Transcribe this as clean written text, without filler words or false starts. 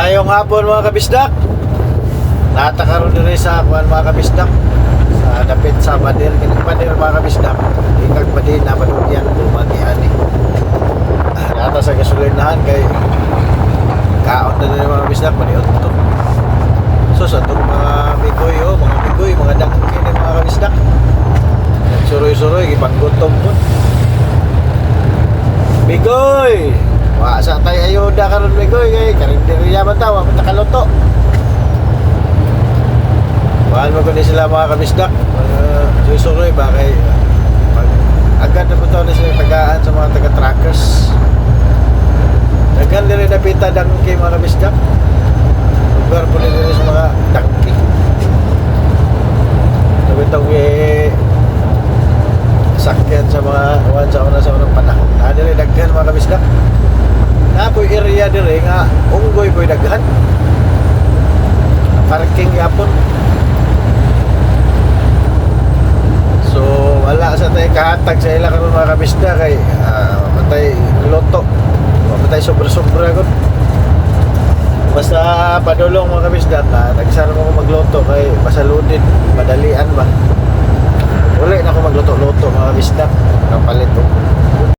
Maayong hapon mga kabisdak. Natakaroon din sa kuan mga kabisdak. Sa dapit sa Badir, Badir mga kabisdak. Ingag pa din na madugyan bumagiani. Nata sa gasolinahan kay kaon na din mga kabisdak maniot to. So sa itong mga bigoy, mga dangkin mga kabisdak. Nagsuroy-suroy, ipanggutom po. Bigoy! Wa sa tayo ayuda karon bigoy kay karinderiya man taw ang takaluto. Mahal mo ko ni sila mga kabisdak. Susuroy ba kay agad na po na sila tagaan sa mga taga-truckers. Dagan din rin napita dangki mga kabisdak. Lugar po din sa mga dangki. Sabi itong sakyan sa mga sa unang panahon. Ano rin daghan mga kabisdak. Napoy area dire nga unggoy boy daghan. Parking yapon. So wala sa tay kahatag sa ila karon mga kabisdak kay matay loto. Matay sobra-sobra gud. Basta padulong mga kabisdak nagsara mo magloto kay pasaludin madalian ba. Wala na ako magluto-luto mga kabisdak. Kapalit ko